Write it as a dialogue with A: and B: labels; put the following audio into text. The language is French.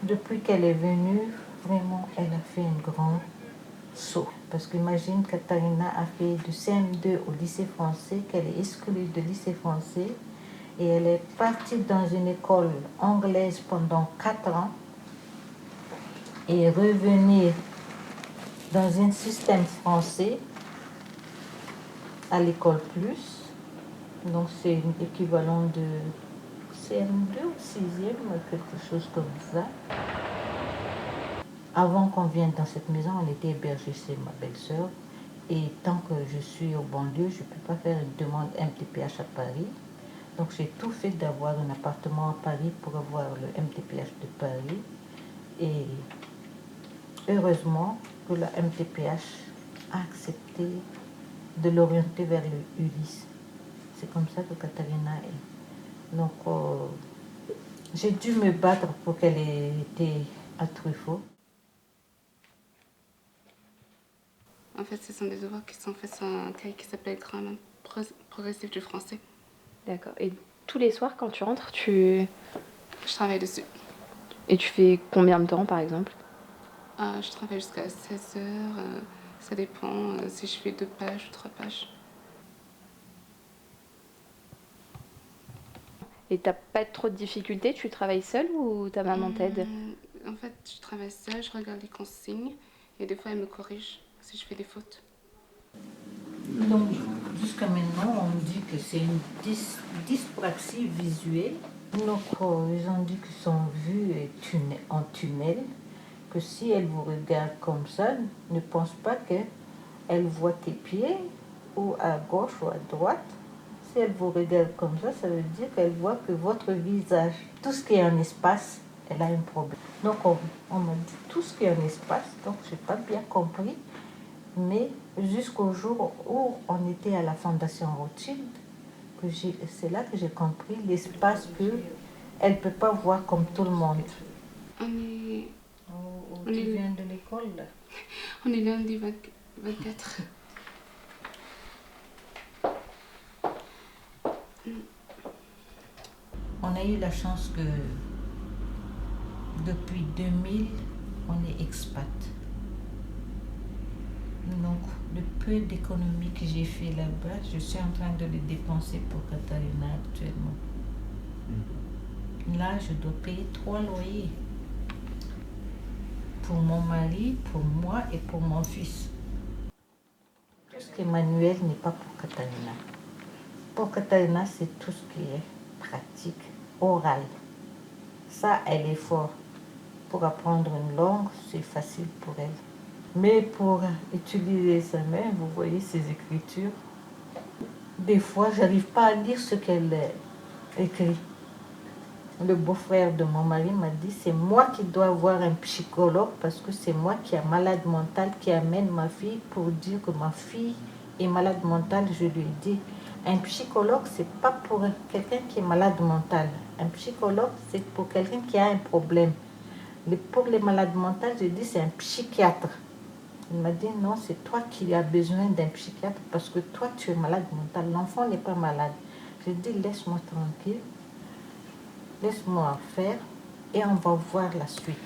A: Depuis qu'elle est venue, vraiment, elle a fait un grand saut. Parce qu'imagine, Katharina a fait du CM2 au lycée français, qu'elle est exclue de lycée français. Et elle est partie dans une école anglaise pendant 4 ans. Et revenir dans un système français à l'école plus. Donc c'est l'équivalent de CM2 ou 6e, quelque chose comme ça. Avant qu'on vienne dans cette maison, on était hébergés chez ma belle-sœur. Et tant que je suis au banlieue, je ne peux pas faire une demande MTPH à Paris. Donc j'ai tout fait d'avoir un appartement à Paris pour avoir le MTPH de Paris. Et heureusement que la MTPH a accepté de l'orienter vers le ULIS. C'est comme ça que Katharina est. Donc j'ai dû me battre pour qu'elle ait été à Truffaut.
B: En fait, ce sont des devoirs qui sont faits sur un cahier qui s'appelle Grammaire progressif du français.
C: D'accord. Et tous les soirs, quand tu rentres,
B: Je travaille dessus.
C: Et tu fais combien de temps, par exemple?
B: Je travaille jusqu'à 16 heures. Ça dépend si je fais 2 pages ou 3 pages.
C: Et t'as pas trop de difficultés? Tu travailles seule ou ta maman t'aide?
B: En fait, je travaille seule, je regarde les consignes et des fois elle me corrige si je fais des fautes.
A: Donc, jusqu'à maintenant, on dit que c'est une dyspraxie visuelle. Donc, ils ont dit que son vue est en tunnel, que si elle vous regarde comme ça, ne pense pas qu'elle voit tes pieds, ou à gauche ou à droite. Si elle vous regarde comme ça veut dire qu'elle voit que votre visage, tout ce qui est en espace, elle a un problème. Donc, on m'a dit tout ce qui est en espace, donc je n'ai pas bien compris. Mais jusqu'au jour où on était à la Fondation Rothschild, c'est là que j'ai compris l'espace qu'elle ne peut pas voir comme tout le monde. Tu viens de l'école là?
B: On est lundi 24.
A: On a eu la chance que depuis 2000, on est expat. Donc, le peu d'économies que j'ai fait là-bas, je suis en train de les dépenser pour Katharina actuellement. Là, je dois payer 3 loyers. Pour mon mari, pour moi et pour mon fils. Tout ce qui est manuel n'est pas pour Katharina. Pour Katharina, c'est tout ce qui est pratique, oral. Ça, elle est forte. Pour apprendre une langue, c'est facile pour elle. Mais pour utiliser sa main, vous voyez ses écritures. Des fois, je n'arrive pas à lire ce qu'elle écrit. Le beau-frère de mon mari m'a dit, c'est moi qui dois avoir un psychologue parce que c'est moi qui est malade mentale qui amène ma fille pour dire que ma fille est malade mentale. Je lui ai dit, un psychologue, c'est pas pour quelqu'un qui est malade mental. Un psychologue, c'est pour quelqu'un qui a un problème. Pour les malades mentales, je dis, c'est un psychiatre. Il m'a dit, non, c'est toi qui as besoin d'un psychiatre parce que toi, tu es malade mental. L'enfant n'est pas malade. Je dis, laisse-moi tranquille. Laisse-moi faire et on va voir la suite.